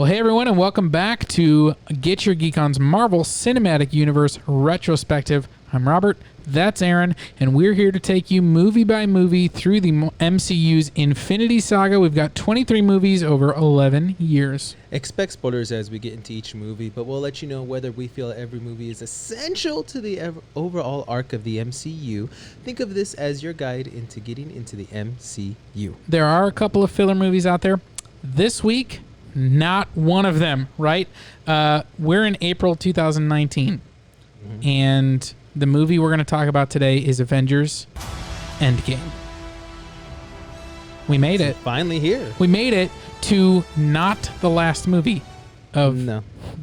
Well, hey everyone, and welcome back to Get Your Geek On's Marvel Cinematic Universe Retrospective. I'm Robert, that's Aaron, and we're here to take you movie by movie through the MCU's Infinity Saga. We've got 23 movies over 11 years. Expect spoilers as we get into each movie, but we'll let you know whether we feel every movie is essential to the overall arc of the MCU. Think of this as your guide into getting into the MCU. There are a couple of filler movies out there. This week, not one of them, right? We're in April 2019, and the movie we're going to talk about today is Avengers Endgame. We made it. Finally here. We made it to not the last movie of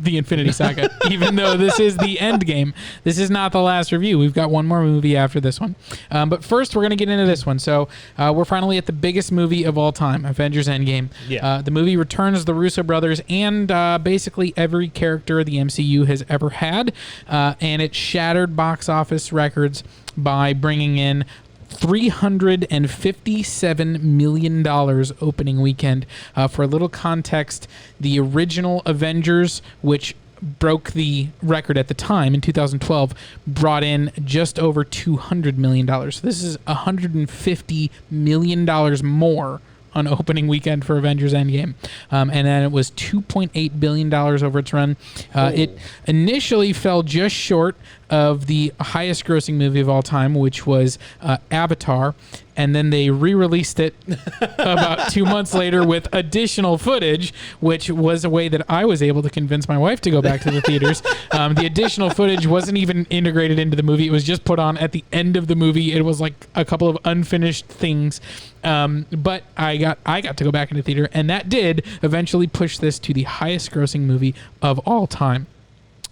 the Infinity Saga, even though this is the Endgame. This is not the last review. We've got one more movie after this one. But first, we're going to get into this one. So we're finally at the biggest movie of all time, Avengers Endgame. Yeah. The movie returns the Russo brothers and basically every character the MCU has ever had. And it shattered box office records by bringing in $357 million opening weekend. For a little context, the original Avengers, which broke the record at the time in 2012, brought in just over $200 million. So this is $150 million more on opening weekend for Avengers Endgame. And then it was $2.8 billion over its run. It initially fell just short of the highest grossing movie of all time, which was Avatar. And then they re-released it about 2 months later with additional footage, which was a way that I was able to convince my wife to go back to the theaters. The additional footage wasn't even integrated into the movie. It was just put on at the end of the movie. It was like a couple of unfinished things. But I got to go back into theater, and that did eventually push this to the highest grossing movie of all time.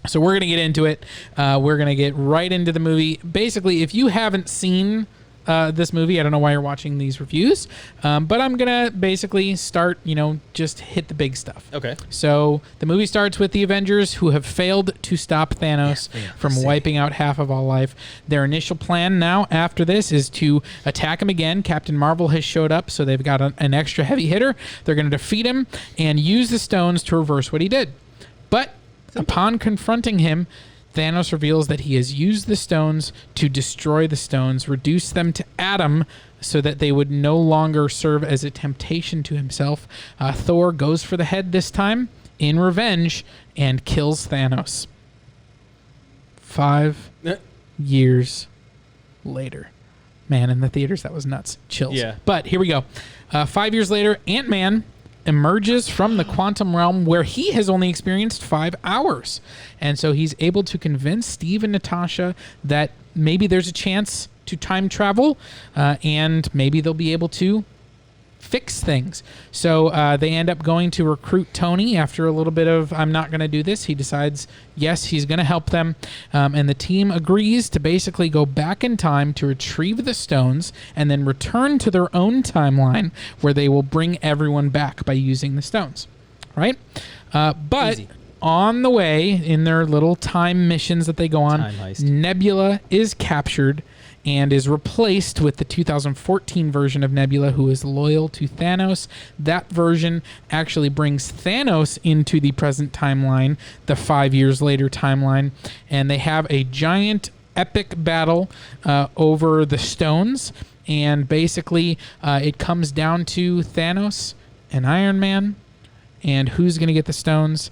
So we're going to get into it. We're going to get right into the movie. Basically, if you haven't seen this movie, I don't know why you're watching these reviews, but I'm going to basically start, just hit the big stuff. Okay. So the movie starts with the Avengers who have failed to stop Thanos from wiping out half of all life. Their initial plan now after this is to attack him again. Captain Marvel has showed up, so they've got an extra heavy hitter. They're going to defeat him and use the stones to reverse what he did. But upon confronting him, Thanos reveals that he has used the stones to destroy the stones, reduce them to atom so that they would no longer serve as a temptation to himself. Thor goes for the head this time in revenge and kills Thanos. 5 years later. Man, in the theaters, that was nuts. Chills. Yeah. But here we go. 5 years later, Ant-Man emerges from the quantum realm where he has only experienced 5 hours. And so he's able to convince Steve and Natasha that maybe there's a chance to time travel, and maybe they'll be able to fix things. So they end up going to recruit Tony after a little bit of, I'm not going to do this. He decides, yes, he's going to help them. And the team agrees to basically go back in time to retrieve the stones and then return to their own timeline where they will bring everyone back by using the stones. Right? But easy. On the way, in their little time missions that they go on, Nebula is captured and is replaced with the 2014 version of Nebula, who is loyal to Thanos. That version actually brings Thanos into the present timeline, the 5 years later timeline, and they have a giant epic battle over the stones, and basically it comes down to Thanos and Iron Man, and who's going to get the stones.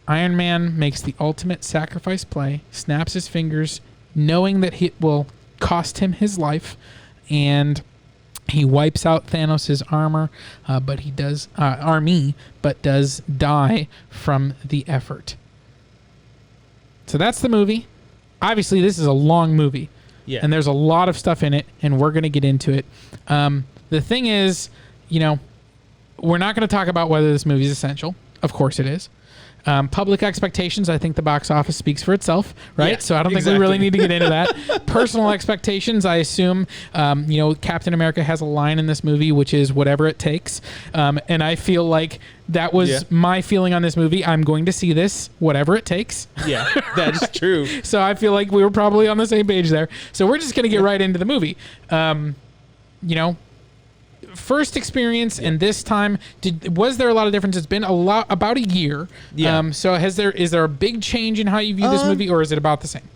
Iron Man makes the ultimate sacrifice play, snaps his fingers, knowing that it will cost him his life, and he wipes out Thanos' armor, but he does does die from the effort. So that's the movie. Obviously, this is a long movie, and there's a lot of stuff in it, and we're going to get into it. The thing is, we're not going to talk about whether this movie is essential. Of course it is. Public expectations, I think the box office speaks for itself, right? Yeah, so I don't think we really need to get into that. Personal expectations, I assume, Captain America has a line in this movie, which is whatever it takes. And I feel like that was my feeling on this movie. I'm going to see this, whatever it takes. Yeah, that is true. So I feel like we were probably on the same page there. So we're just going to get right into the movie. first experience and this time, was there a lot of difference? It's been about a year. Yeah. So is there a big change in how you view this movie, or is it about the same?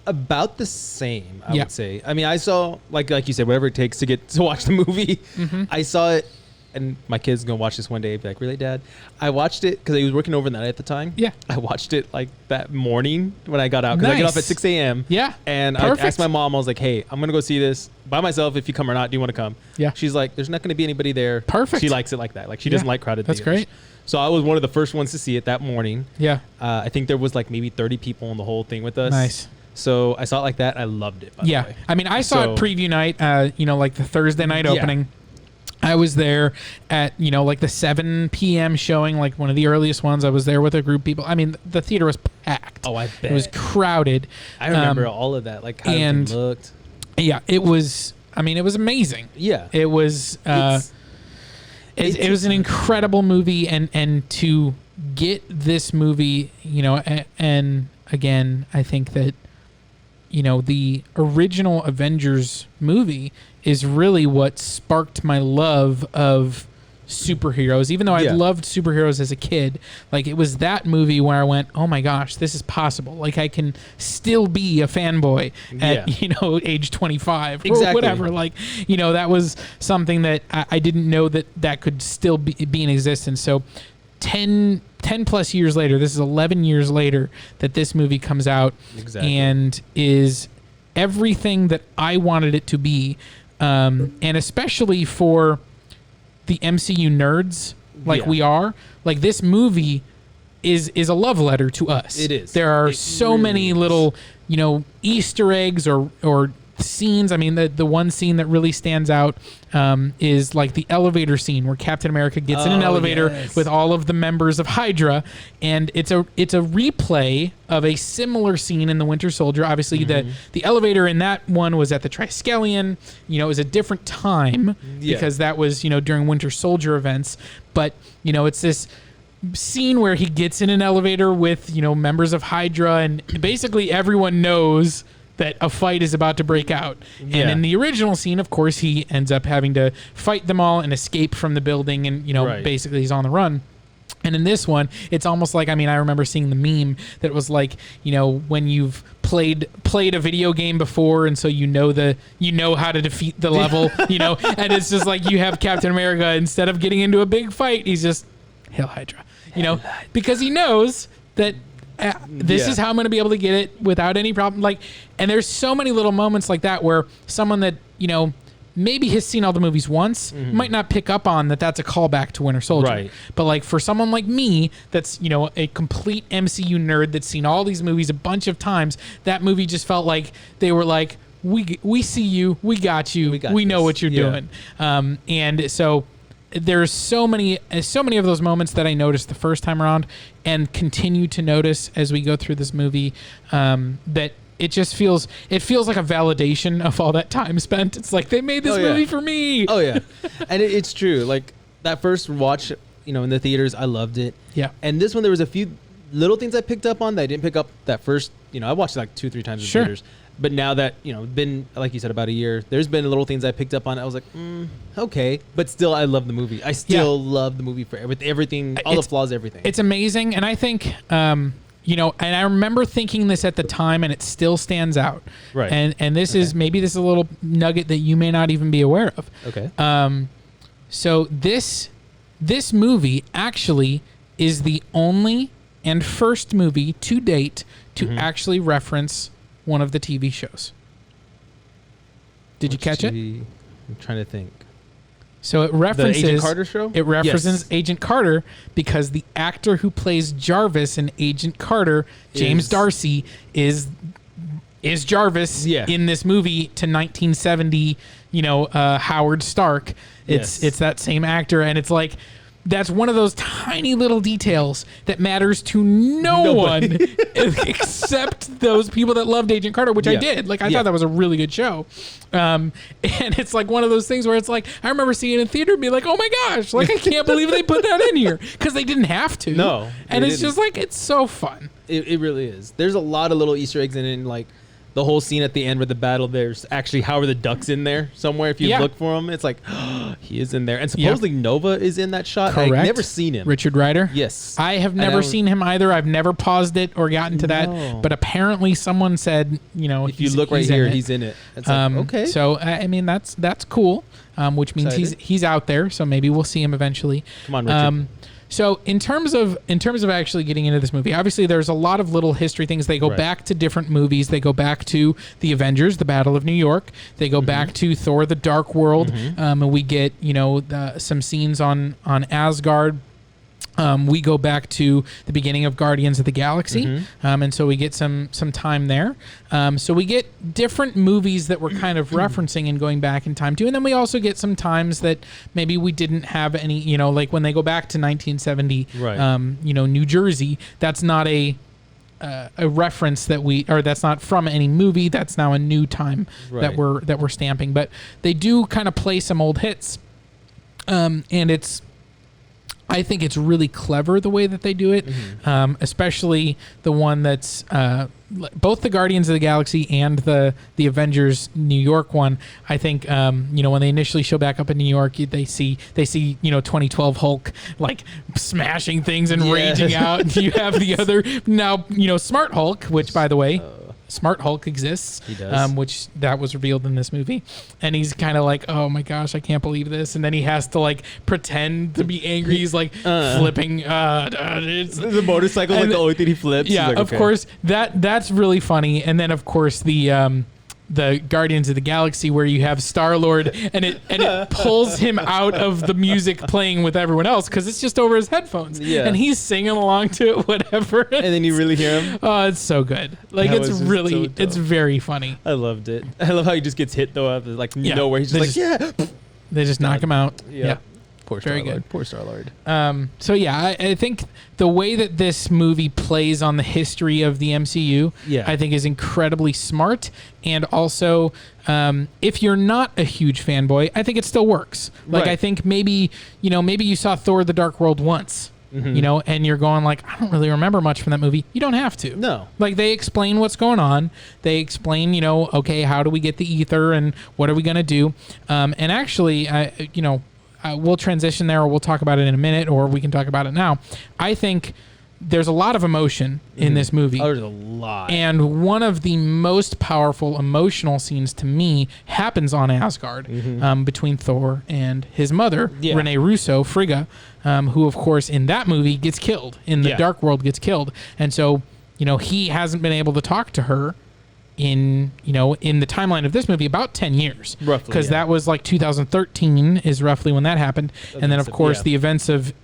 About the same, I would say. I mean, I saw like you said, whatever it takes to get to watch the movie. Mm-hmm. I saw it, and my kid's gonna watch this one day. Be like, really, Dad? I watched it because he was working overnight at the time. Yeah. I watched it like that morning when I got out because I get off at 6 a.m. Yeah. And Perfect. I asked my mom. I was like, hey, I'm gonna go see this by myself. If you come or not, do you want to come? Yeah. She's like, there's not gonna be anybody there. Perfect. She likes it like that. Like she doesn't like crowded That's theaters. great. So I was one of the first ones to see it that morning. Yeah. I think there was like maybe 30 people in the whole thing with us. Nice. So I saw it like that. I loved it. By the way. I mean, I saw it preview night, like the Thursday night opening. I was there at, like the 7 p.m. showing, like one of the earliest ones. I was there with a group of people. I mean, the theater was packed. Oh, I bet. It was crowded. I remember all of that, like how it looked. Yeah, it was amazing. Yeah. It was it was an incredible movie, and to get this movie, and again, I think that the original Avengers movie is really what sparked my love of superheroes. Even though I loved superheroes as a kid, like it was that movie where I went, oh my gosh, this is possible. Like I can still be a fanboy at, age 25 or whatever. Like, that was something that I didn't know that could still be in existence. So 10 plus years later, this is 11 years later that this movie comes out and is everything that I wanted it to be. And especially for the MCU nerds like we are, like this movie is a love letter to us. It is. There are so many little, Easter eggs or scenes. I mean, the one scene that really stands out is like the elevator scene where Captain America gets in an elevator with all of the members of Hydra, and it's a replay of a similar scene in the Winter Soldier. Obviously, the elevator in that one was at the Triskelion. It was a different time because that was during Winter Soldier events. But it's this scene where he gets in an elevator with members of Hydra, and basically everyone knows that a fight is about to break out. And in the original scene, of course, he ends up having to fight them all and escape from the building, and basically he's on the run. And in this one, it's almost like, I remember seeing the meme that was like, when you've played a video game before, and so how to defeat the level, and it's just like you have Captain America, instead of getting into a big fight, he's just Hail Hydra, because he knows that this is how I'm going to be able to get it without any problem. Like, and there's so many little moments like that where someone that, maybe has seen all the movies once might not pick up on that's a callback to Winter Soldier. Right. But like for someone like me, that's, a complete MCU nerd that's seen all these movies a bunch of times, that movie just felt like they were like, we see you, we got you, we know what you're doing. And so there's so many of those moments that I noticed the first time around and continue to notice as we go through this movie, that it just feels like a validation of all that time spent. It's like they made this movie for me. Oh yeah. And it's true. Like that first watch, in the theaters, I loved it. Yeah. And this one, there was a few little things I picked up on that I didn't pick up that first, I watched it like 2-3 times in theaters. But now that, been, like you said, about a year, there's been little things I picked up on. I was like, okay. But still, I love the movie. I still love the movie with everything, all the flaws, everything. It's amazing. And I think, and I remember thinking this at the time, and it still stands out. Right. And this is a little nugget that you may not even be aware of. Okay. So this movie actually is the only and first movie to date to actually reference one of the TV shows. Did you catch it? I'm trying to think. So it references the Agent Carter show? It references Agent Carter because the actor who plays Jarvis in Agent Carter, James Darcy, is Jarvis in this movie to 1970, Howard Stark. It's that same actor, and it's like that's one of those tiny little details that matters to no one except those people that loved Agent Carter, which I did. Like, I thought that was a really good show. And it's like one of those things where it's like, I remember seeing it in theater and being like, oh my gosh, like, I can't believe they put that in here. Because they didn't have to. No. And it's just like, it's so fun. It really is. There's a lot of little Easter eggs in it. And like, the whole scene at the end where the battle, there's actually Howard the Duck's in there somewhere. If you look for him, it's like he is in there, and supposedly Nova is in that shot. Correct. I've never seen him. Richard Rider. Yes, I have never seen him either. I've never paused it or gotten to that, but apparently someone said, if you look right here, he's in it. It's like, okay. So I mean, that's cool, which means he's out there. So maybe we'll see him eventually. Come on, Richard. So in terms of actually getting into this movie, obviously there's a lot of little history things. They go back to different movies. They go back to the Avengers, the Battle of New York. They go back to Thor: The Dark World, and we get some scenes on Asgard. We go back to the beginning of Guardians of the Galaxy, and so we get some time there. So we get different movies that we're kind of referencing and going back in time to, and then we also get some times that maybe we didn't have any. Like when they go back to 1970, New Jersey. That's not a reference that's not from any movie. That's now a new time that we're stamping. But they do kind of play some old hits, and I think it's really clever the way that they do it, especially the one that's both the Guardians of the Galaxy and the Avengers New York one. I think when they initially show back up in New York, they see 2012 Hulk like smashing things and raging out. You have the other now Smart Hulk, which by the way. Smart Hulk exists, he does. Which that was revealed in this movie, and he's kind of like, oh my gosh, I can't believe this, and then he has to like pretend to be angry. He's like flipping the motorcycle, like the only thing he flips. Yeah, like, of course that's really funny, and then of course the Guardians of the Galaxy where you have Star-Lord and it pulls him out of the music playing with everyone else because it's just over his headphones. Yeah. And he's singing along to it, whatever. And then you really hear him? Oh, it's so good. Like it's very funny. I loved it. I love how he just gets hit though out of like nowhere. He's just they just knock him out. Yeah. Poor Very Star-Lord. good. Poor Star-Lord. So yeah, I think the way that this movie plays on the history of the MCU, I think is incredibly smart. And also, if you're not a huge fanboy, I think it still works. Like I think maybe you saw Thor: The Dark World once. And you're going like, I don't really remember much from that movie. You don't have to. No. Like they explain what's going on. They explain, okay, how do we get the ether and what are we going to do? And actually, we'll transition there, or we'll talk about it in a minute, or we can talk about it now. I think there's a lot of emotion in this movie. Oh, there's a lot. And one of the most powerful emotional scenes to me happens on Asgard, between Thor and his mother, Renee Russo, Frigga, who, of course, in that movie gets killed. In the Dark World gets killed. And so, he hasn't been able to talk to her in the timeline of this movie about 10 years, roughly, because that was like 2013 is roughly when that happened. And then of course the events of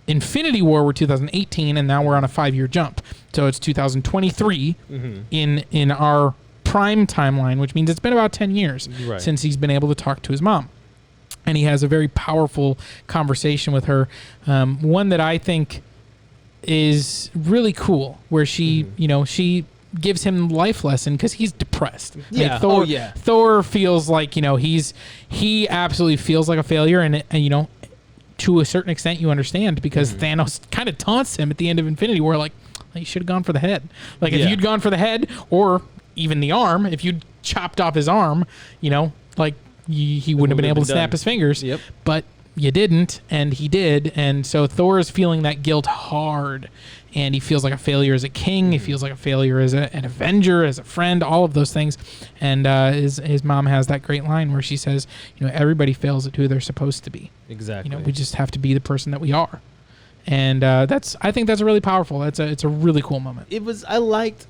Infinity War were 2018, and now we're on a 5-year jump, so it's 2023 in our prime timeline, which means it's been about 10 years since he's been able to talk to his mom. And he has a very powerful conversation with her, one that I think is really cool, where she she gives him life lesson because he's depressed. Yeah. Thor feels like he absolutely feels like a failure, and to a certain extent you understand, because Thanos kind of taunts him at the end of Infinity War, like, you should have gone for the head. Like if you'd gone for the head, or even the arm, if you'd chopped off his arm, like he wouldn't have been able to snap his fingers. Yep. But you didn't, and he did, and so Thor is feeling that guilt hard, and he feels like a failure as a king. He feels like a failure as an Avenger, as a friend, all of those things. And his mom has that great line where she says, everybody fails at who they're supposed to be. Exactly. We just have to be the person that we are. And I think that's really powerful. It's a really cool moment. I liked,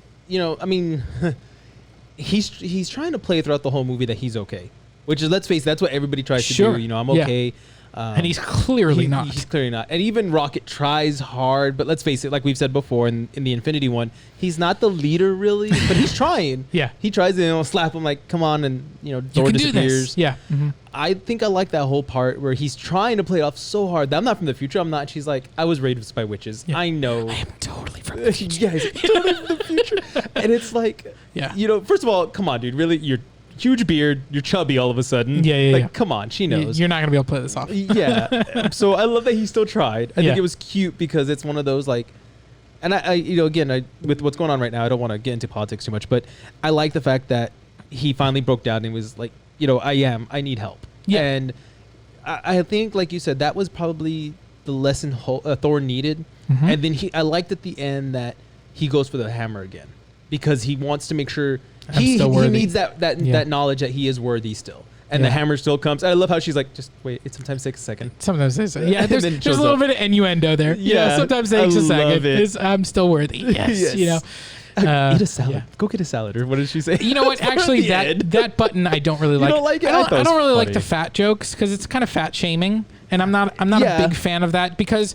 he's trying to play throughout the whole movie that he's okay. Which is, let's face it, that's what everybody tries to do. I'm okay. Yeah. And he's clearly not. He's clearly not. And even Rocket tries hard, but let's face it, like we've said before in the Infinity one, he's not the leader really, but he's trying. Yeah. He tries to slap him like, come on, and Thor disappears. Yeah. Mm-hmm. I think I like that whole part where he's trying to play it off so hard that I'm not from the future. I'm not. She's like, I was raised by witches. Yeah. I know. I am totally from the future. Yeah, he's totally from the future. And it's like, first of all, come on, dude. Really, you're huge beard, you're chubby all of a sudden. Yeah. Come on, she knows. You're not going to be able to play this off. Yeah. So I love that he still tried. I think it was cute because it's one of those like, And I again, with what's going on right now, I don't want to get into politics too much, but I like the fact that he finally broke down and was like, I need help. Yeah. And I think, like you said, that was probably the lesson Thor needed. Mm-hmm. And then I liked at the end that he goes for the hammer again because he wants to make sure he needs that knowledge that he is worthy still. And the hammer still comes. I love how she's like, just wait. It sometimes takes a second. Sometimes there's there's a little bit of innuendo there. Yeah, sometimes it takes a second. I'm still worthy. Yes. Yes. Eat a salad. Yeah. Go get a salad. Or what did she say? You know what? Actually, that button I don't really like. You don't like it? I don't really like the fat jokes because it's kind of fat shaming, and I'm not a big fan of that because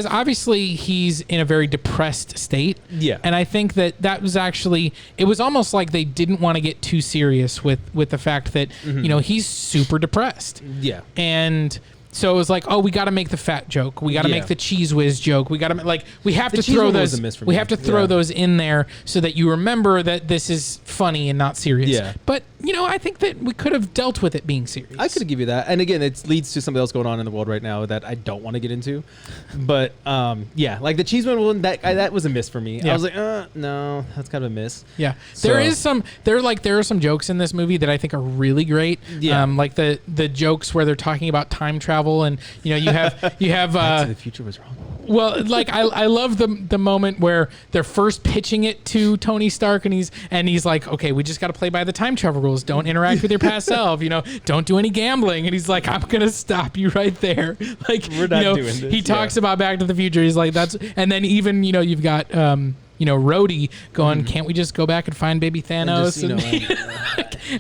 obviously he's in a very depressed state. Yeah. And I think that was actually, it was almost like they didn't want to get too serious with the fact that he's super depressed. Yeah. And so it was like, oh, we got to make the fat joke. We got to make the cheese whiz joke. We got to we have to throw those. We have to throw those in there so that you remember that this is funny and not serious. Yeah. But I think that we could have dealt with it being serious. I could give you that. And again, it leads to something else going on in the world right now that I don't want to get into. But like the cheese one, that was a miss for me. Yeah. I was like, no, that's kind of a miss. Yeah. So. There are some jokes in this movie that I think are really great. Yeah. Like the jokes where they're talking about time travel and you have Back to the Future was wrong. Well, like I love the moment where they're first pitching it to Tony Stark and he's like, okay, we just got to play by the time travel rules. Don't interact with your past self. Don't do any gambling. And he's like, I'm gonna stop you right there. Like, we're not doing this. He talks about Back to the Future. He's like, and then even you've got Rhodey going, can't we just go back and find baby Thanos?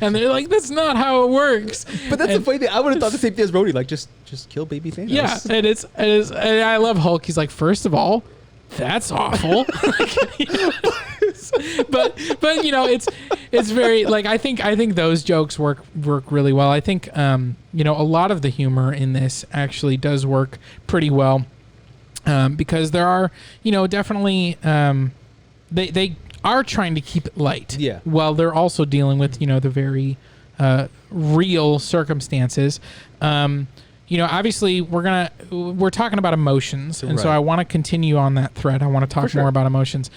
And they're like, that's not how it works. But that's the funny thing. I would have thought the same thing as Rhodey. Like, just kill baby Thanos. Yeah, it is. And I love Hulk. He's like, first of all, that's awful. but it's very like I think those jokes work really well. I think a lot of the humor in this actually does work pretty well because there are definitely they are trying to keep it light. Yeah. While they're also dealing with the very real circumstances. Obviously we're talking about emotions, and so I want to continue on that thread. I want to talk more about emotions.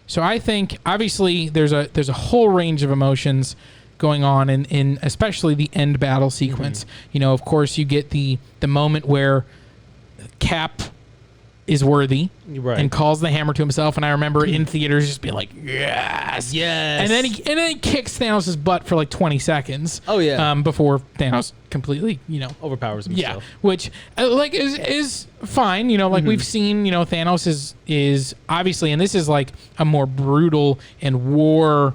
So I think obviously there's a whole range of emotions going on in especially the end battle sequence. Of course you get the moment where Cap is worthy and calls the hammer to himself, and I remember in theaters just being like, yes, and then he kicks Thanos' butt for like 20 seconds. Oh yeah, before Thanos completely overpowers himself. Yeah, which is fine. We've seen Thanos is obviously, and this is like a more brutal and war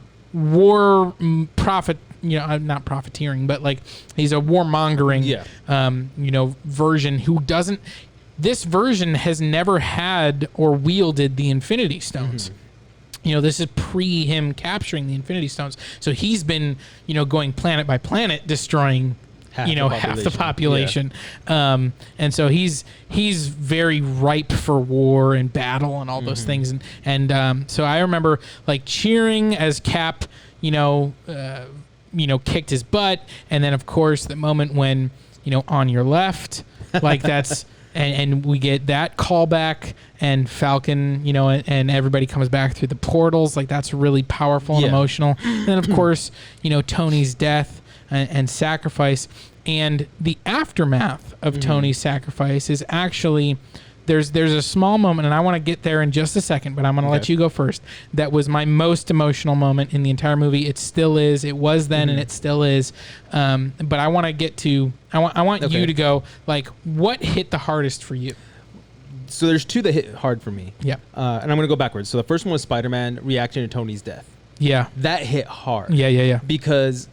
prophet. Not profiteering, but like he's a warmongering version who doesn't. This version has never had or wielded the Infinity Stones. This is pre him capturing the Infinity Stones. So he's been, going planet by planet, destroying, half the population. Yeah. And so he's very ripe for war and battle and all those things. And so I remember like cheering as Cap, kicked his butt. And then of course the moment when, on your left, like that's. And we get that callback, and Falcon, and everybody comes back through the portals. Like that's really powerful and emotional. And then of course, Tony's death and sacrifice, and the aftermath of Tony's sacrifice is actually there's a small moment, and I want to get there in just a second, but I'm going to let you go first. That was my most emotional moment in the entire movie. It still is. It was then, and it still is. But I want to get to. I want you to go. Like, what hit the hardest for you? So there's two that hit hard for me. Yeah. And I'm going to go backwards. So the first one was Spider-Man reacting to Tony's death. Yeah. That hit hard. Yeah. Because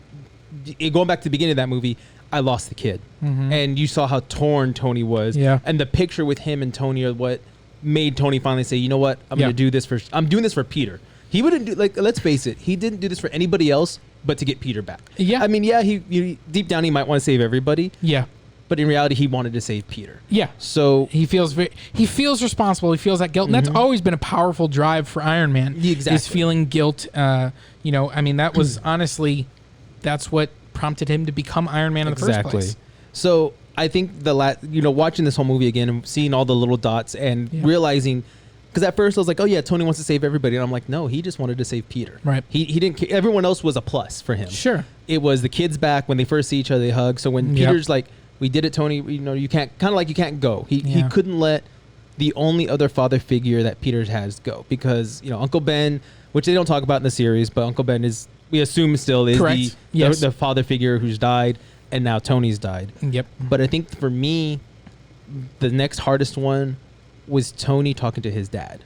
going back to the beginning of that movie, I lost the kid. And you saw how torn Tony was. Yeah. And the picture with him and Tony are what made Tony finally say, you know what? I'm going to do this I'm doing this for Peter. He wouldn't do, like, let's face it, he didn't do this for anybody else but to get Peter back. Yeah. I mean, he deep down he might want to save everybody. Yeah. But in reality, he wanted to save Peter. Yeah. So he feels responsible. He feels that guilt. And that's always been a powerful drive for Iron Man. Exactly. Is feeling guilt. I mean, that was honestly, that's what prompted him to become Iron Man in the first place. So I think watching this whole movie again and seeing all the little dots and realizing, Because at first I was like, oh yeah, Tony wants to save everybody, and I'm like, no, he just wanted to save Peter. Right. He didn't. Everyone else was a plus for him. Sure. It was the kids back when they first see each other, they hug. So when Peter's like, we did it, Tony. You know, you can't you can't go. He couldn't let the only other father figure that Peter has go, because Uncle Ben, which they don't talk about in the series, but Uncle Ben is, we assume still is the father figure who's died, and now Tony's died. Yep. But I think for me, the next hardest one was Tony talking to his dad.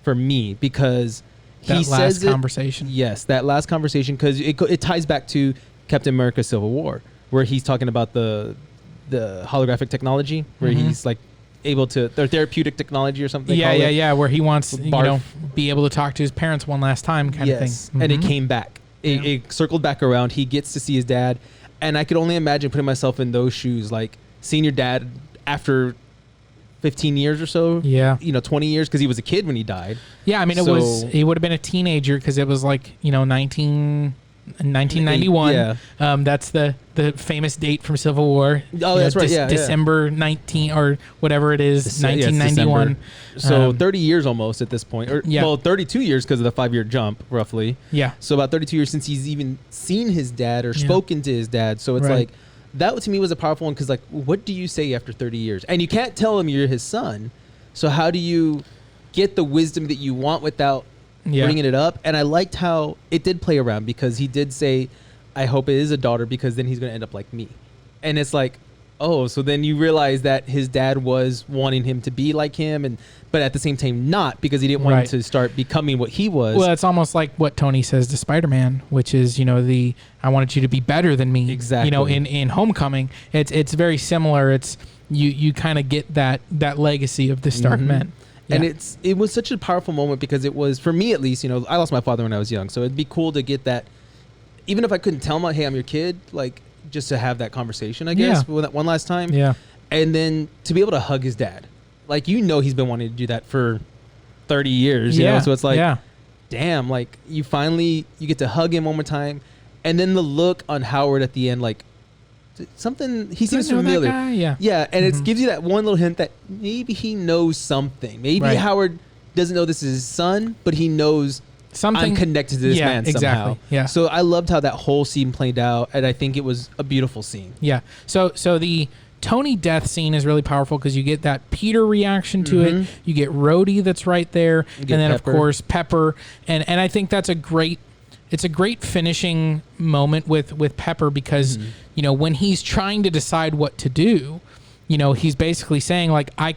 For me, because that last conversation. Yes, that last conversation, because it ties back to Captain America: Civil War, where he's talking about the holographic technology, where he's like able to, their therapeutic technology or something. Where he wants be able to talk to his parents one last time, kind of thing. And it came back. It circled back around. He gets to see his dad, and I could only imagine putting myself in those shoes, like seeing your dad after 15 years or so. 20 years, because he was a kid when he died. He would have been a teenager, because it was like 1991. That's the famous date from Civil War. Oh, that's right. December 19 or whatever it is, 1991. So 30 years almost at this point. 32 years because of the 5-year jump, roughly. Yeah. So about 32 years since he's even seen his dad or spoken to his dad. So it's like, that to me was a powerful one, because like, what do you say after 30 years? And you can't tell him you're his son. So how do you get the wisdom that you want without bringing it up? And I liked how it did play around, because he did say, I hope it is a daughter, because then he's going to end up like me. And it's like, oh, so then you realize that his dad was wanting him to be like him, but at the same time not, because he didn't want him to start becoming what he was. Well, it's almost like what Tony says to Spider-Man, which is, I wanted you to be better than me. Exactly. In Homecoming, it's very similar. It's you kind of get that legacy of the Stark men. Yeah. And it was such a powerful moment, because it was, for me at least, I lost my father when I was young, so it'd be cool to get that, even if I couldn't tell him, hey, I'm your kid, like, just to have that conversation, I guess, one last time. Yeah. And then to be able to hug his dad. Like, he's been wanting to do that for 30 years, you know? So it's like, damn, like, you get to hug him one more time. And then the look on Howard at the end, like, something, he seems familiar. Yeah, and it gives you that one little hint that maybe he knows something. Maybe Howard doesn't know this is his son, but he knows something. I'm connected to this man somehow. Yeah. So I loved how that whole scene played out, and I think it was a beautiful scene. Yeah. So the Tony death scene is really powerful, because you get that Peter reaction to it. You get Rhodey that's right there, and then Pepper. Of course Pepper, and I think that's a great finishing moment with Pepper, because when he's trying to decide what to do, he's basically saying, like, I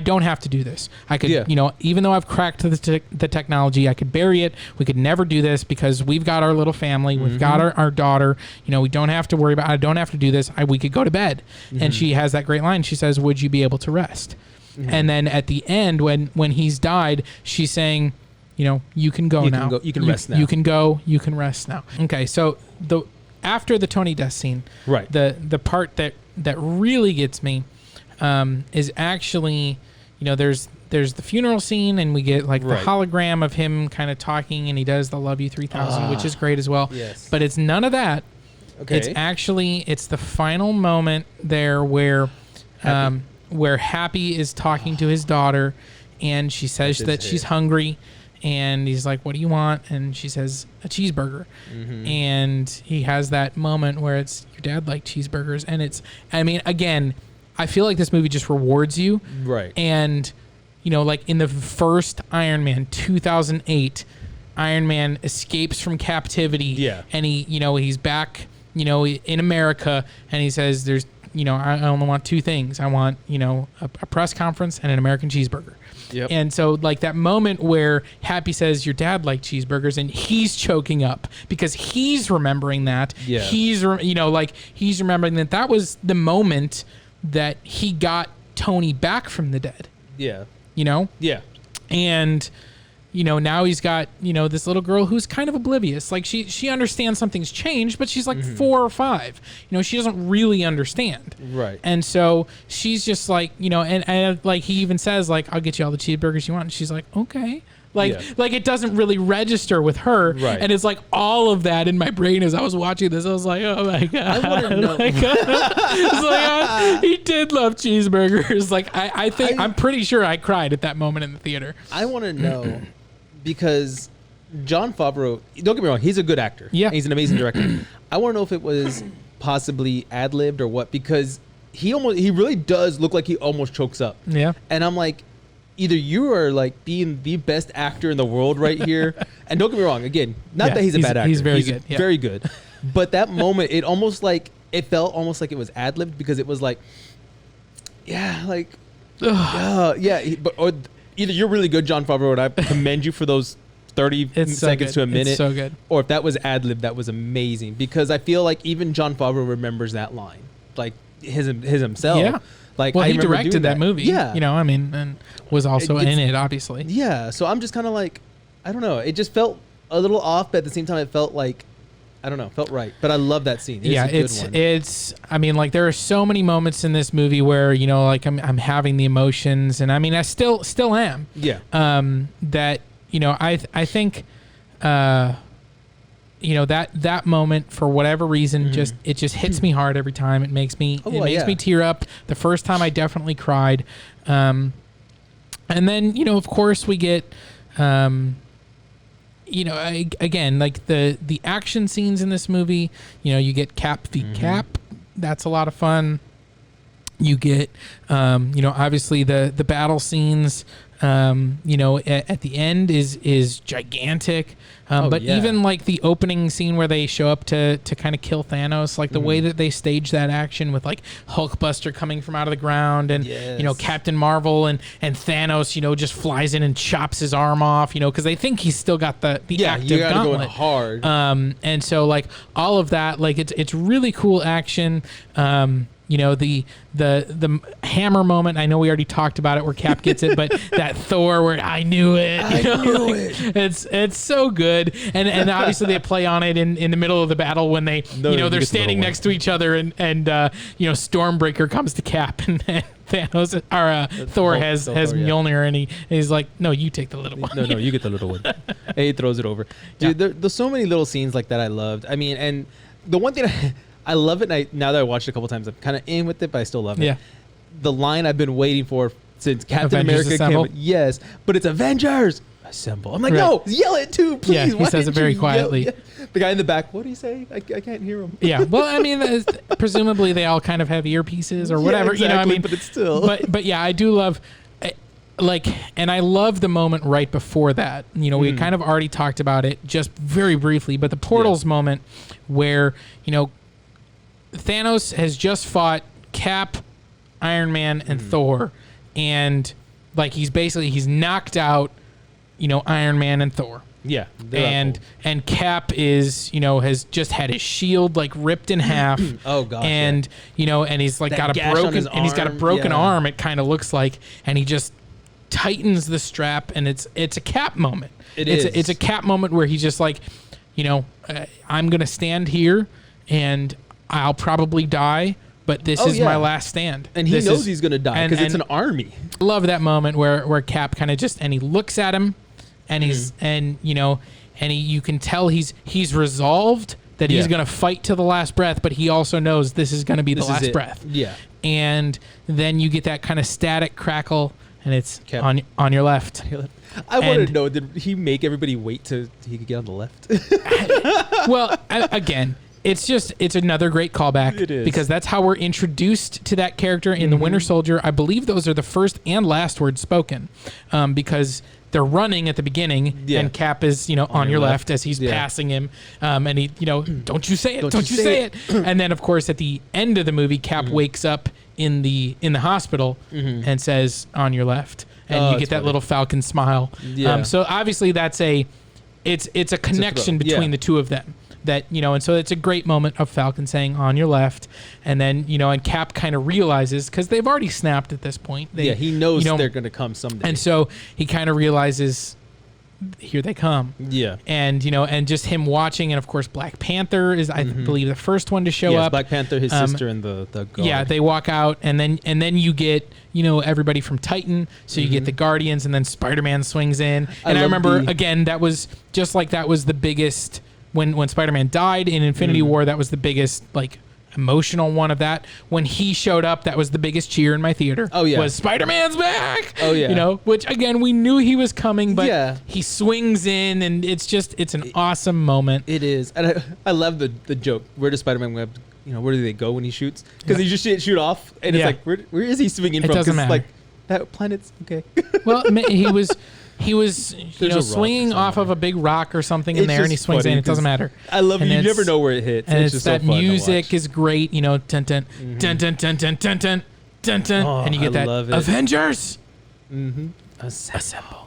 don't have to do this. I could, even though I've cracked the technology, I could bury it. We could never do this, because we've got our little family. We've got our daughter. We don't have to worry about, I don't have to do this. We could go to bed. And she has that great line. She says, would you be able to rest? And then at the end, when he's died, she's saying, you can go now. You can rest now. You can go. You can rest now. Okay, so after the Tony death scene, the part that really gets me is actually, there's the funeral scene, and we get like the hologram of him kind of talking, and he does the "Love You 3000," which is great as well. Yes. But it's none of that. Okay. It's the final moment there where Happy is talking to his daughter, and she says that she's hungry. And he's like, what do you want? And she says, a cheeseburger. And he has that moment where it's, your dad liked cheeseburgers. And again, I feel like this movie just rewards you. Right. And, like in the first Iron Man, 2008, Iron Man escapes from captivity. Yeah. And he's back, in America. And he says, there's, I only want two things. I want, a press conference and an American cheeseburger. Yep. And so, like, that moment where Happy says your dad liked cheeseburgers, and he's choking up because he's remembering that. Yeah. He's remembering that was the moment that he got Tony back from the dead. Yeah. Yeah. And now he's got this little girl who's kind of oblivious. Like, she understands something's changed, but she's like 4 or 5. She doesn't really understand. Right. And so she's just like, and like he even says, like, I'll get you all the cheeseburgers you want. And she's like, okay. Like, Yeah. like it doesn't really register with her. Right. And it's like all of that in my brain as I was watching this. I was like, oh my God. I want to know. Like, it's like, he did love cheeseburgers. Like, I think, I'm pretty sure I cried at that moment in the theater. I want to know because Jon Favreau, don't get me wrong, he's a good actor. Yeah. And he's an amazing director. I want to know if it was possibly ad-libbed or what, because he really does look like he almost chokes up. Yeah. And I'm like, either you are like being the best actor in the world right here, and don't get me wrong, again, not Yeah, that he's a bad actor. he's very good. Yeah. Very good. But that moment, it felt almost like it was ad-libbed, because it was like, yeah, like, or either you're really good, Jon Favreau, and I commend you for those 30 seconds to a minute. It's so good. Or if that was ad-lib, that was amazing, because I feel like even Jon Favreau remembers that line, like his himself. Yeah. Like, Well, I he remember directed doing that movie. Yeah. You know, I mean, and was also in it, obviously. Yeah. So I'm just kind of like, I don't know. It just felt a little off, but at the same time, it felt like, I don't know, felt right. But I love that scene. Yeah, it's. I mean, like, there are so many moments in this movie where, you know, like I'm having the emotions, and I mean, I still am. Yeah. That, you know, I think, you know, that moment, for whatever reason, it just hits me hard every time. It makes me me tear up. The first time I definitely cried. And then, you know, of course we get, you know, again, like the action scenes in this movie, you know, you get Cap v Cap. That's a lot of fun. You get, you know, obviously the battle scenes, you know, at the end is gigantic. But even like the opening scene where they show up to kind of kill Thanos, like the way that they stage that action with like Hulkbuster coming from out of the ground, and you know, Captain Marvel and Thanos, you know, just flies in and chops his arm off, you know, because they think he's still got the active you gotta gauntlet. go in hard. And so like all of that, like it's really cool action. You know, the hammer moment, I know we already talked about it where Cap gets it, but that Thor where I knew it. It's so good. And obviously they play on it in the middle of the battle when they, you know, they're standing next to each other, and you know, Stormbreaker comes to Cap, and Thanos or Thor has Mjolnir, and he's like, no, you take the little one. No, you get the little one. And he throws it over. Dude, there's so many little scenes like that I loved. I mean, and the one thing I love it, now that I watched it a couple times, I'm kind of in with it, but I still love it. Yeah. The line I've been waiting for since Captain Avengers America Assemble? came. Yes, but it's Avengers Assemble. I'm like, no, yell it too, please. Yeah, he Why says it didn't very you quietly. yell? The guy in the back, what do you say? I can't hear him. Yeah, well, I mean, presumably they all kind of have earpieces or whatever, exactly, you know what I mean? but it's still. But yeah, I do love, like, and I love the moment right before that. You know, we had kind of already talked about it just very briefly, but the portals moment where, you know, Thanos has just fought Cap, Iron Man, and Thor, and like he's knocked out, you know, Iron Man and Thor. Yeah, and Cap is, you know, has just had his shield like ripped in half. Oh gosh. And you know, and he's like That got a gash on broken, his and he's got a arm, broken yeah. arm. It kind of looks like, and he just tightens the strap, and it's a Cap moment. It's a Cap moment where he's just like, you know, I'm gonna stand here, and I'll probably die, but this is my last stand. And he knows he's going to die because it's an army. Love that moment where Cap kind of just, and he looks at him, and he's, and you know, and you can tell he's resolved that he's going to fight to the last breath, but he also knows this is going to be the last breath. Yeah. And then you get that kind of static crackle, and it's on your left. I want to know, did he make everybody wait till he could get on the left? Well, again, it's another great callback. It is. Because that's how we're introduced to that character in The Winter Soldier. I believe those are the first and last words spoken, because they're running at the beginning, and Cap is, you know, on your left as he's passing him, and he, you know, don't you say it, don't you say it. And then of course at the end of the movie, Cap wakes up in the hospital and says, on your left, and you get that little Falcon smile. So obviously that's it's a connection between the two of them. That, you know, and so it's a great moment of Falcon saying on your left, and then, you know, and Cap kind of realizes, because they've already snapped at this point. He knows they're going to come someday. And so he kind of realizes here they come. Yeah. And, and just him watching. And of course, Black Panther is, I believe, the first one to show up. Black Panther, his sister, and the guard. Yeah, they walk out, and then you get, everybody from Titan. So you get the Guardians, and then Spider-Man swings in. And I remember, again, that was just like that was the biggest, when Spider-Man died in Infinity War, that was the biggest, like, emotional one of that. When he showed up, that was the biggest cheer in my theater. Oh yeah, was Spider-Man's back. Oh yeah, which again we knew he was coming, but yeah, he swings in, and it's an awesome moment. It is, and I love the joke. Where does Spider-Man web? Where do they go when he shoots? Because he just shoot off, and it's like where is he swinging from? It doesn't matter. Like that planet's okay. Well, he was swinging off of a big rock or something in there, and he swings in. It doesn't matter. I love it. You never know where it hits. And it's just that so fun music is great. Dun dun dun dun dun dun dun dun dun dun, and you get that Avengers. Assemble.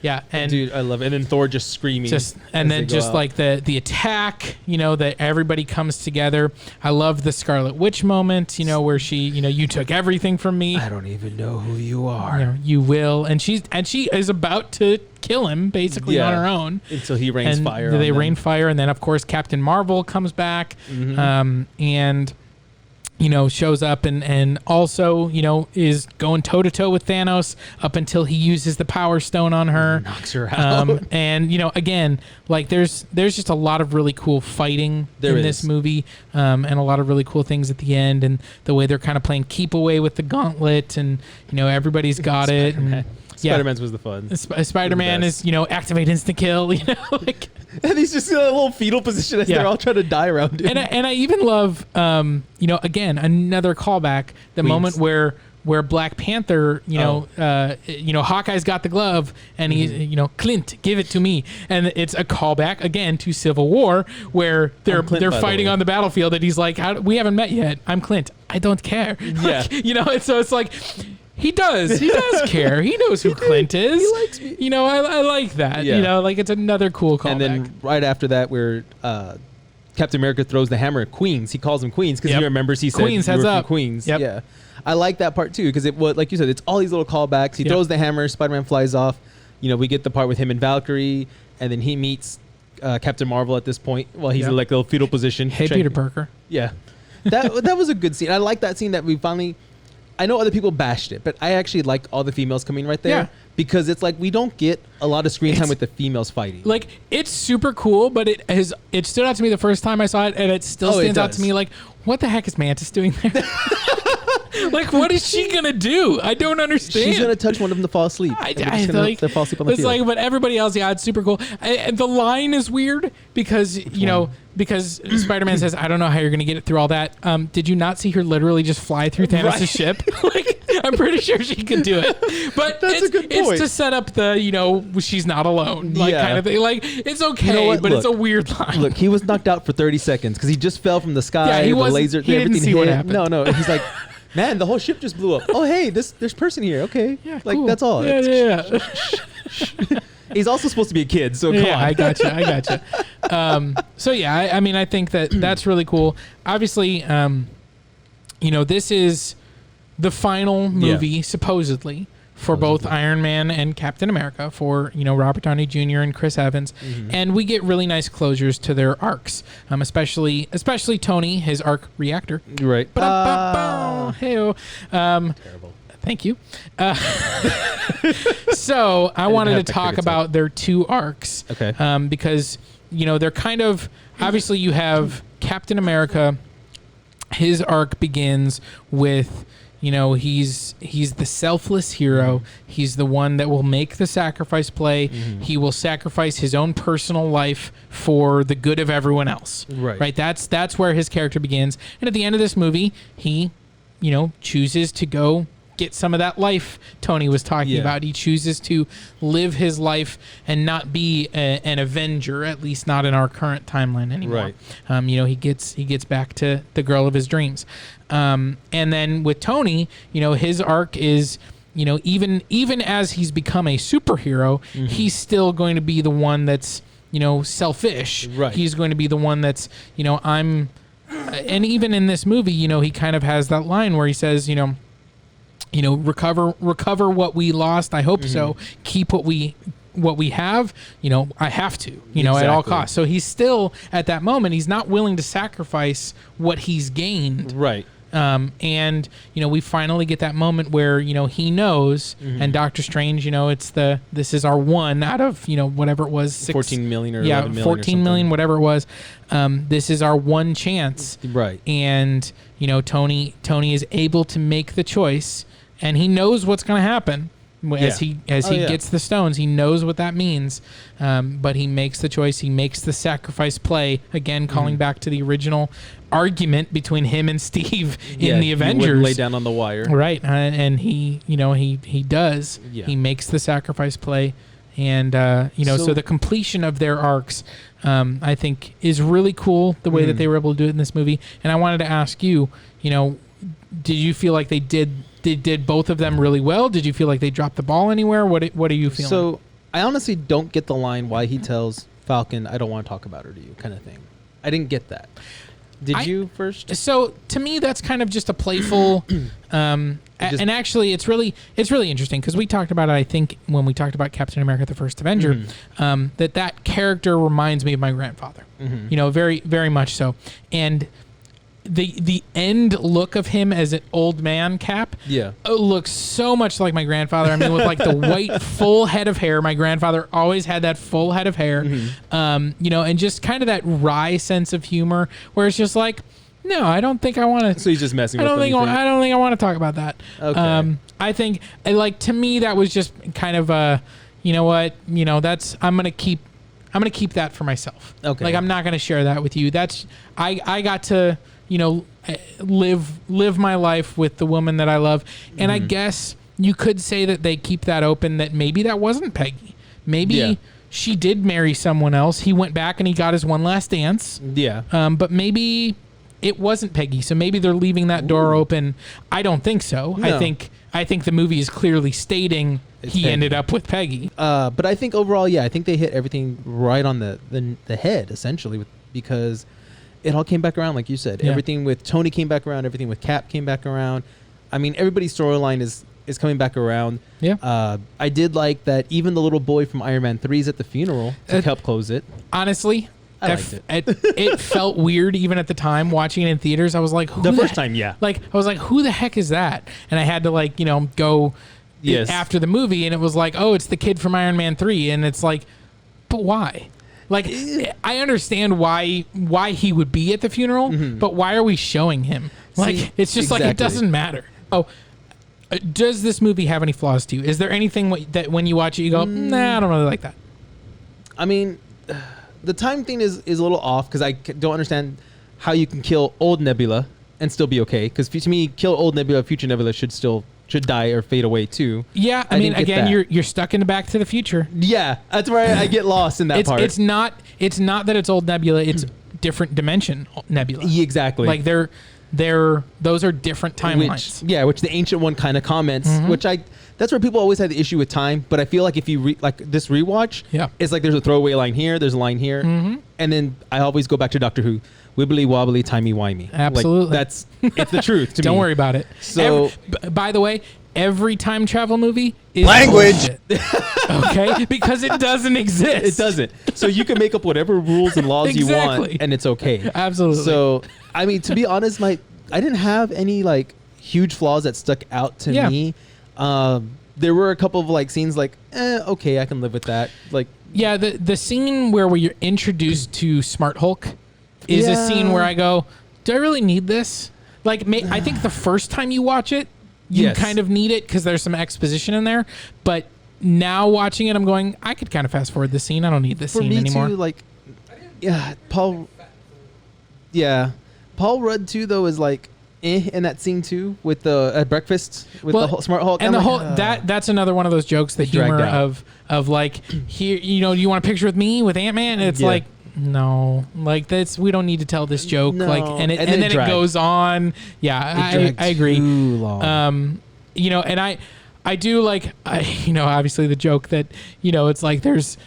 Yeah, and dude, I love it. And then Thor just screaming. And then just like the attack, that everybody comes together. I love the Scarlet Witch moment, where she, you took everything from me. I don't even know who you are. You will, and she is about to kill him basically on her own until he rains fire. They rain fire, and then of course Captain Marvel comes back, and shows up and also, is going toe-to-toe with Thanos up until he uses the Power Stone on her. Knocks her out. And, again, like there's just a lot of really cool fighting in this movie, and a lot of really cool things at the end, and the way they're kind of playing keep away with the gauntlet, and, everybody's got it. And, Spider-Man's was the fun. Spider-Man is, activate instant kill, like... And he's just in a little fetal position as they're all trying to die around him. And I even love, again, another callback, the moment where Black Panther, Hawkeye's got the glove, and he's, Clint, give it to me, and it's a callback again to Civil War, where they're fighting on the battlefield, and he's like, we haven't met yet. I'm Clint. I don't care. Yeah. And so it's like. He does care. He knows who Clint is. He likes me. I like that. Yeah. Like it's another cool callback. And then right after that, where Captain America throws the hammer at Queens. He calls him Queens because he remembers he said Queens, heads up. Queens. Yep. Yeah. I like that part too because like you said, it's all these little callbacks. He throws the hammer. Spider-Man flies off. We get the part with him and Valkyrie, and then he meets Captain Marvel at this point while he's in like a little fetal position. Hey, Peter Parker. Yeah. That was a good scene. I like that scene that we finally... I know other people bashed it, but I actually liked all the females coming right there because it's like we don't get a lot of screen time with the females fighting. Like it's super cool, but it stood out to me the first time I saw it, and it still stands out to me like, what the heck is Mantis doing there? Like, what is she gonna do? I don't understand. She's gonna touch one of them to fall asleep. To fall asleep on the field. Like, but everybody else, it's super cool. The line is weird because because Spider-Man says, "I don't know how you're gonna get it through all that." Did you not see her literally just fly through Thanos' ship? Like, I'm pretty sure she could do it. But that's a good point. It's to set up the she's not alone, like kind of thing. Like it's okay, but it's a weird line. Look, he was knocked out for 30 seconds because he just fell from the sky. Yeah, the laser. He didn't see what happened. No, he's like. Man, the whole ship just blew up. Oh, hey, there's person here. Okay, like cool. that's all. Yeah. He's also supposed to be a kid, so come on. I gotcha. So yeah, I think that's really cool. Obviously, this is the final movie supposedly for both Iron Man and Captain America, for Robert Downey Jr. and Chris Evans, and we get really nice closures to their arcs, especially Tony, his arc reactor. Right. Hey-o. Terrible. Thank you. So I wanted to talk about their two arcs, because they're kind of obviously you have Captain America. His arc begins with. He's the selfless hero. He's the one that will make the sacrifice play. He will sacrifice his own personal life for the good of everyone else. Right. That's where his character begins. And at the end of this movie, he, chooses to go get some of that life Tony was talking about. He chooses to live his life and not be an Avenger, at least not in our current timeline anymore. He gets back to the girl of his dreams. And then with Tony, his arc is, even as he's become a superhero, he's still going to be the one that's, selfish. He's going to be the one that's, and even in this movie, he kind of has that line where he says, recover what we lost. I hope so. Keep what we what we have, I have to, at all Exactly. costs. So he's still at that moment, he's not willing to sacrifice what he's gained. Right. And we finally get that moment where he knows, and Doctor Strange, this is our one out of whatever it was, 14 million or 11 million 14 or million, something. whatever it was. This is our one chance, Right. and Tony is able to make the choice, and he knows what's going to happen. As he gets the stones, he knows what that means, but he makes the choice. He makes the sacrifice play again, calling back to the original argument between him and Steve in the Avengers. Lay down on the wire, right? And he does. Yeah. He makes the sacrifice play, and so the completion of their arcs, I think, is really cool. The way that they were able to do it in this movie. And I wanted to ask you, did you feel like they did both of them really well? Did you feel like they dropped the ball anywhere? What are you feeling? So I honestly don't get the line why he tells Falcon, "I don't want to talk about her to you," kind of thing. I didn't get that. Did you first? So to me, that's kind of just a playful, and actually, it's really interesting because we talked about it. I think when we talked about Captain America: The First Avenger, that character reminds me of my grandfather. Very, very much so, and the end look of him as an old man Cap looks so much like my grandfather. I mean, with like the white full head of hair. My grandfather always had that full head of hair, and just kind of that wry sense of humor where it's just like, no, I don't think I want to. So he's just messing with them. I don't think I want to talk about that. Okay. I think to me that was just kind of that's I'm gonna keep that for myself. Okay. Like I'm not gonna share that with you. That's I got to live my life with the woman that I love. And I guess you could say that they keep that open, that maybe that wasn't Peggy. Maybe she did marry someone else. He went back and he got his one last dance. Yeah. But maybe it wasn't Peggy. So maybe they're leaving that door open. I don't think so. No. I think the movie is clearly stating he Peggy. ended up with Peggy. But I think overall, I think they hit everything right on the head, essentially, because it all came back around, like you said. Yeah. Everything with Tony came back around. Everything with Cap came back around. I mean, everybody's storyline is coming back around. Yeah. I did like that even the little boy from Iron Man 3 is at the funeral to help close it. Honestly, I liked it. It felt weird even at the time watching it in theaters. I was like, First time, yeah. Like, I was like, who the heck is that? And I had to go after the movie, and it was like, oh, it's the kid from Iron Man 3. And it's like, but why? Like, I understand why he would be at the funeral, but why are we showing him? Like, See, it's just like, it doesn't matter. Oh, does this movie have any flaws to you? Is there anything that when you watch it, you go, nah, I don't really like that? I mean, the time thing is a little off because I don't understand how you can kill old Nebula and still be okay. Because to me, kill old Nebula, future Nebula should die or fade away too. Yeah, I mean, again, you're stuck in the Back to the Future. Yeah, that's where I get lost in that part. It's not that it's old Nebula. It's different dimension Nebula. Yeah, exactly. Like those are different timelines. Which the Ancient One kind of comments, that's where people always had the issue with time. But I feel like if you this rewatch, it's like there's a throwaway line here, there's a line here, and then I always go back to Doctor Who. Wibbly wobbly, timey wimey. Absolutely. It's the truth to me. Don't worry about it. So, by the way, every time travel movie is language. Okay? Because it doesn't exist. It doesn't. So you can make up whatever rules and laws you want, and it's okay. Absolutely. So, I mean, to be honest, I didn't have any huge flaws that stuck out to me. There were a couple of scenes okay, I can live with that. The scene where we're introduced to Smart Hulk is a scene where I go, do I really need this? I think the first time you watch it, you kind of need it because there's some exposition in there. But now watching it, I'm going, I could kind of fast forward this scene. I don't need this scene anymore. Paul Rudd too though is in that scene too with the at breakfast with the Smart Hulk and that's another one of those jokes, the humor of here, you want a picture with me with Ant-Man, and it's no, that's, we don't need to tell this joke. No. And then it goes on. Yeah, I agree. Too long. And I do obviously the joke that, it's like there's,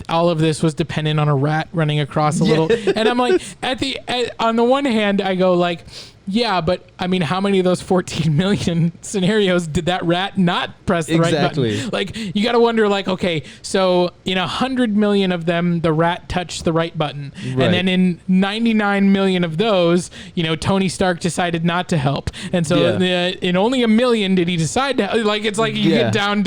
all of this was dependent on a rat running across a little. And I'm like, on the one hand, I go like, yeah, but I mean, how many of those 14 million scenarios did that rat not press the right button? Like, you got to wonder, like, okay, so in 100 million of them, the rat touched the right button. Right. And then in 99 million of those, Tony Stark decided not to help. And so in only 1 million did he decide to, like, it's like you get down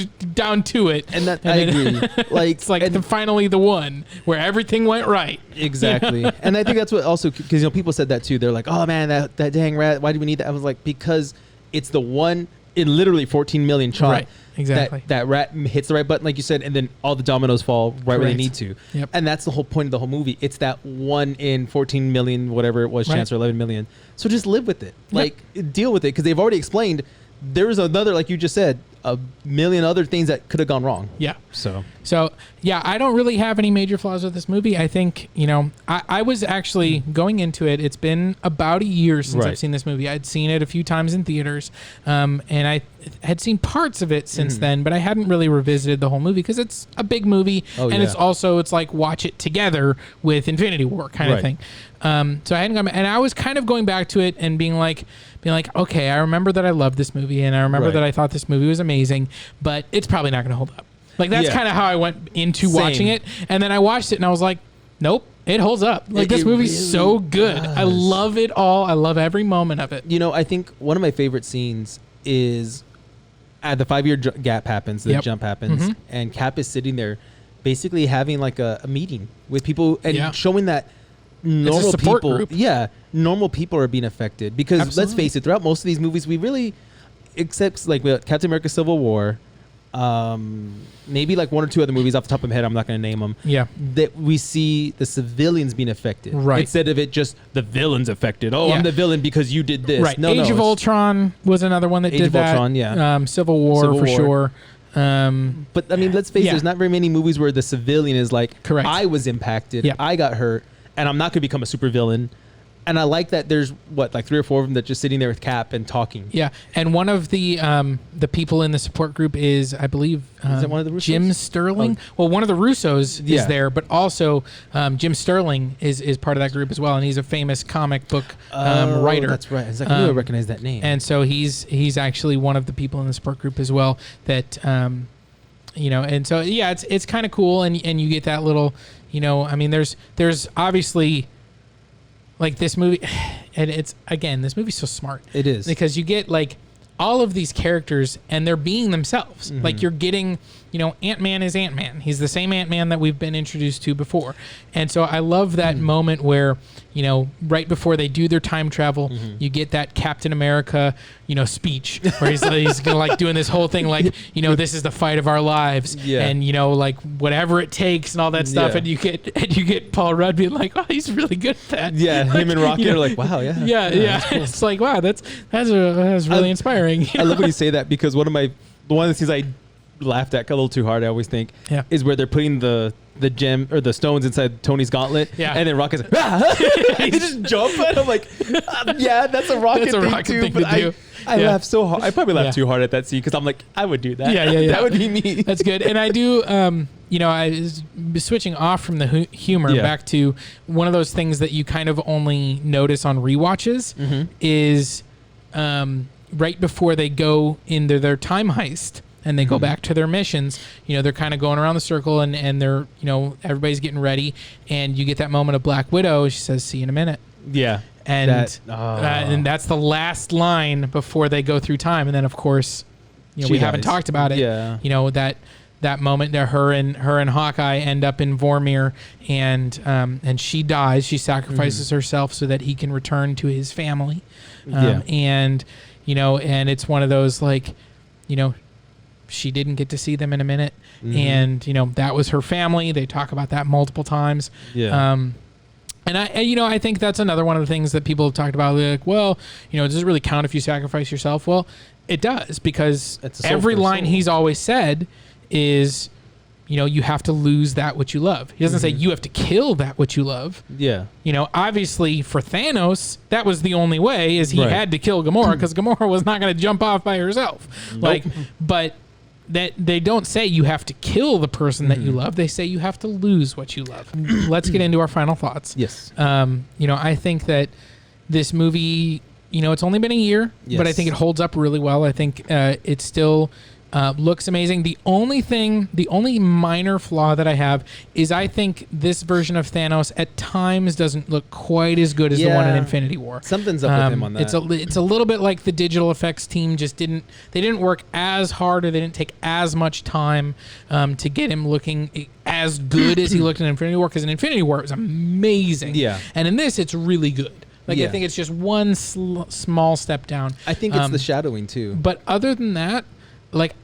to it. And that, I agree. Like, it's like finally the one where everything went right. Exactly. And I think that's what also, because people said that too. They're like, oh man, that dang rat, why do we need that? I was like, because it's the one in literally 14 million shot. Right. Exactly. That rat hits the right button, like you said, and then all the dominoes fall right where they need to. Yep. And that's the whole point of the whole movie. It's that 1 in 14 million, whatever it was, chance, or 11 million. So just live with it. Like, deal with it, because they've already explained there's another, like you just said, a million other things that could have gone wrong. Yeah. So yeah, I don't really have any major flaws with this movie. I think, I was actually going into it. It's been about a year since I've seen this movie. I'd seen it a few times in theaters, and I had seen parts of it since then, but I hadn't really revisited the whole movie because it's a big movie, it's like watch it together with Infinity War kind of thing. So I hadn't gone, and I was kind of going back to it and being like, okay, I remember that I loved this movie, and I remember that I thought this movie was amazing, but it's probably not going to hold up. Like, that's kind of how I went into watching it. And then I watched it and I was like, nope, it holds up. Like, this movie's really so good. Does. I love it all. I love every moment of it. I think one of my favorite scenes is the 5-year gap happens, the jump happens, and Cap is sitting there basically having like a meeting with people and showing that normal people, normal people are being affected. Because let's face it, throughout most of these movies, we really, except like with Captain America Civil War, maybe like 1 or 2 other movies off the top of my head, I'm not going to name them. Yeah, that we see the civilians being affected, right? Instead of it just the villains affected. Oh, I'm the villain because you did this. Right. Age of Ultron was another one that did that. Ultron, Civil War for sure. But I mean, let's face it, there's not very many movies where the civilian is like, correct, I was impacted, I got hurt, and I'm not going to become a supervillain. And I like that there's like 3 or 4 of them that just sitting there with Cap and talking. Yeah, and one of the people in the support group is, I believe, is that one of the Russos? Jim Sterling. Oh. Well, one of the Russos is there, but also Jim Sterling is part of that group as well, and he's a famous comic book writer. That's right. I knew I recognized that name. And so he's actually one of the people in the support group as well. That and so it's kind of cool, and you get that little, I mean, there's obviously. Like, this movie, and this movie's so smart. It is. Because you get, like, all of these characters, and they're being themselves. Mm-hmm. Like, you're getting, Ant-Man is Ant-Man. He's the same Ant-Man that we've been introduced to before. And so I love that moment where, right before they do their time travel, you get that Captain America, speech where he's like doing this whole thing, like, this is the fight of our lives, and like whatever it takes and all that stuff, and you get Paul Rudd being like, oh, he's really good at that. Yeah, like, him and Rocket are like, wow, yeah. Cool. It's like, wow, that's really inspiring. I love when you say that, because one of the things I laughed at a little too hard, I always think, is where they're putting the gem or the stones inside Tony's gauntlet, and then Rocket's like, he just jump, and I'm like, that's a Rocket thing too. But I laugh so hard. I probably laughed too hard at that scene, because I'm like, I would do that. That would be me. That's good. And I do, I was switching off from the humor back to one of those things that you kind of only notice on rewatches is right before they go into their time heist and they go back to their missions, they're kind of going around the circle, and they're, everybody's getting ready, and you get that moment of Black Widow. She says, "See you in a minute." Yeah. And and that's the last line before they go through time. And then, of course, we haven't talked about it. Yeah. That moment that her and Hawkeye end up in Vormir, and she dies. She sacrifices herself so that he can return to his family. And it's one of those, like, she didn't get to see them in a minute, and that was her family. They talk about that multiple times. Yeah. And I think that's another one of the things that people have talked about. They're like, well, does it really count if you sacrifice yourself? Well, it does, because every line he's always said is, you have to lose that which you love. He doesn't say you have to kill that which you love. Yeah. Obviously for Thanos, that was the only way, is he had to kill Gamora, because Gamora was not going to jump off by herself. Nope. But that they don't say you have to kill the person that you love. They say you have to lose what you love. Let's get into our final thoughts. Yes. I think that this movie, it's only been a year, but I think it holds up really well. I think it still looks amazing. The only minor flaw that I have is I think this version of Thanos at times doesn't look quite as good as the one in Infinity War. Something's up with him on that. It's a little bit like the digital effects team just didn't work as hard, or they didn't take as much time to get him looking as good as he looked in Infinity War, because in Infinity War it was amazing. Yeah. And in this it's really good. I think it's just one small step down. I think it's the shadowing too. But other than that,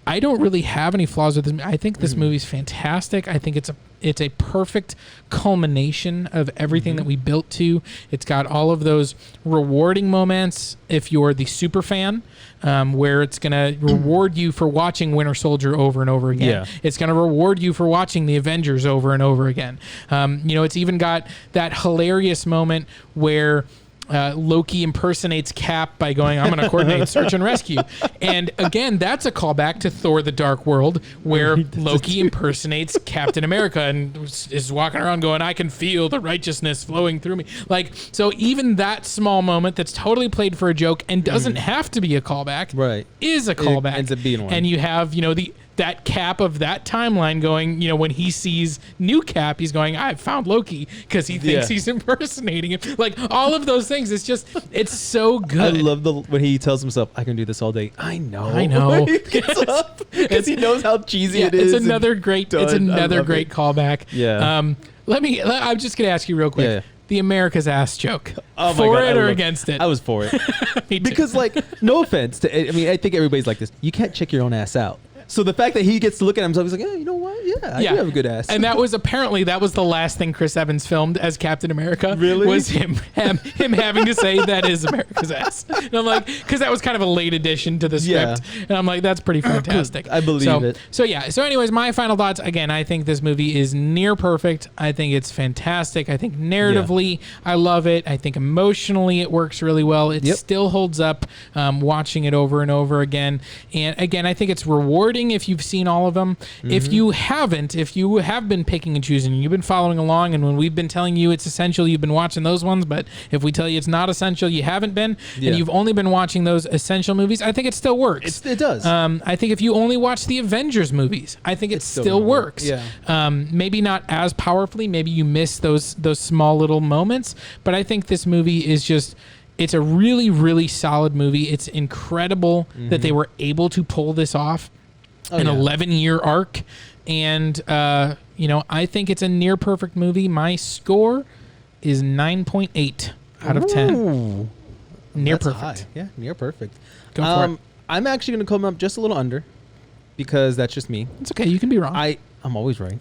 I don't really have any flaws with this. I think this movie's fantastic. I think it's a perfect culmination of everything that we built to. It's got all of those rewarding moments if you're the super fan, where it's going to reward you for watching Winter Soldier over and over again. Yeah. It's going to reward you for watching the Avengers over and over again. It's even got that hilarious moment where Loki impersonates Cap by going, "I'm going to coordinate search and rescue." And again, that's a callback to Thor: The Dark World, where Loki impersonates Captain America and is walking around going, "I can feel the righteousness flowing through me." So even that small moment that's totally played for a joke and doesn't have to be a callback, right, is a callback. It ends up being one. And you have, that Cap of that timeline going, when he sees new Cap, he's going, "I found Loki," because he thinks he's impersonating him. All of those things, it's so good. I love when he tells himself, "I can do this all day." I know. He gets up because he knows how cheesy it is. It's another great callback. Yeah. I'm just gonna ask you real quick. Yeah. The America's ass joke. Oh my for God, it or against it? I was for it. Me too. Because no offense I think everybody's like this. You can't check your own ass out. So the fact that he gets to look at himself, he's like, "Yeah, you know what? Yeah, I do have a good ass." And that was the last thing Chris Evans filmed as Captain America. Really? Was him having to say that is America's ass. And I'm like, because that was kind of a late addition to the script. Yeah. And I'm like, that's pretty fantastic. I believe it. So anyways, my final thoughts, again, I think this movie is near perfect. I think it's fantastic. I think narratively, I love it. I think emotionally it works really well. It still holds up, watching it over and over again. And again, I think it's rewarding if you've seen all of them. If you haven't, if you have been picking and choosing, you've been following along, and when we've been telling you it's essential, you've been watching those ones, but if we tell you it's not essential, you haven't been, and you've only been watching those essential movies, I think it still works. It does. I think if you only watch the Avengers movies, I think it still works. Yeah. Maybe not as powerfully, maybe you miss those small little moments, but I think this movie is just... It's a really, really solid movie. It's incredible that they were able to pull this off. An 11-year arc, and I think it's a near perfect movie. My score is 9.8 out of 10. Near perfect. High. Yeah, near perfect. Go for it. I'm actually going to come up just a little under, because that's just me. It's okay. You can be wrong. I'm always right.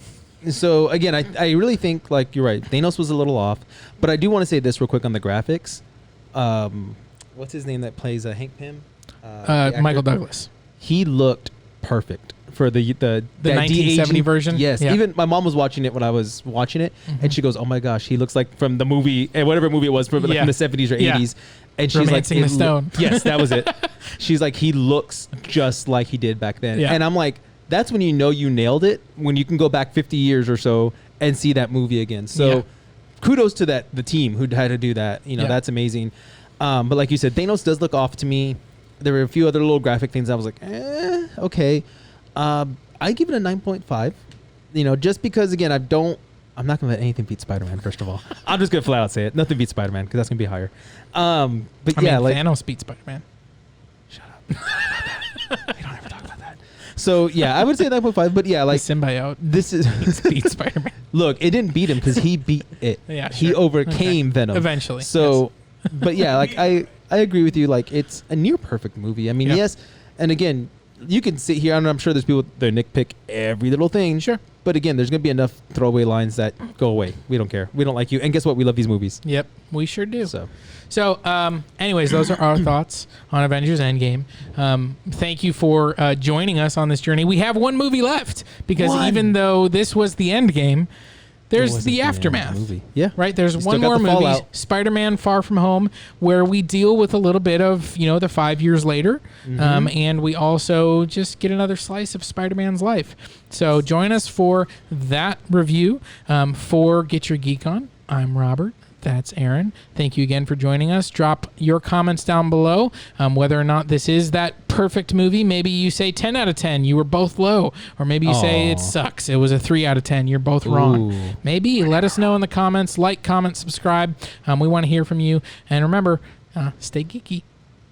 So again, I really think you're right. Thanos was a little off, but I do want to say this real quick on the graphics. What's his name that plays Hank Pym? Michael Douglas. He looked perfect for the 1970 version. Yes, even my mom was watching it when I was watching it, and she goes, "Oh my gosh, he looks like from the movie, whatever movie it was, from in the 70s or 80s." And she's Romancing the Stone. Yes, that was it. She's like, he looks just like he did back then. And I'm like, that's when you nailed it, when you can go back 50 years or so and see that movie again. So kudos to the team who had to do that. That's amazing. But like you said, Thanos does look off to me. There were a few other little graphic things I was like, okay. I give it a 9.5. Just because, again, I'm not going to let anything beat Spider-Man, first of all. I'm just going to flat out say it. Nothing beats Spider-Man, because that's going to be higher. Thanos beat Spider-Man. Shut up. We don't ever talk about that. So, I would say 9.5, but the symbiote. This is beat Spider-Man. Look, it didn't beat him because he beat it. He overcame Venom. Eventually. So, but I agree with you. It's a near perfect movie. I mean, yes, and again, you can sit here, and I'm sure there's people that nitpick every little thing. Sure. But again, there's going to be enough throwaway lines that go away. We don't care. We don't like you. And guess what? We love these movies. Yep, we sure do. So, anyways, those are our thoughts on Avengers Endgame. Thank you for joining us on this journey. We have one movie left, because even though this was the Endgame, There's wasn't the end aftermath. movie. Yeah. Right? There's You still one got more the movie, fallout. Spider-Man Far From Home, where we deal with a little bit of, the 5 years later. And we also just get another slice of Spider-Man's life. So join us for that review for Get Your Geek On. I'm Robert. That's Aaron. Thank you again for joining us. Drop your comments down below whether or not this is that perfect movie. Maybe you say 10 out of 10. You were both low. Or maybe you say it sucks. It was a 3 out of 10. You're both wrong. Ooh. Maybe let us know in the comments. Like, comment, subscribe. We want to hear from you. And remember, stay geeky.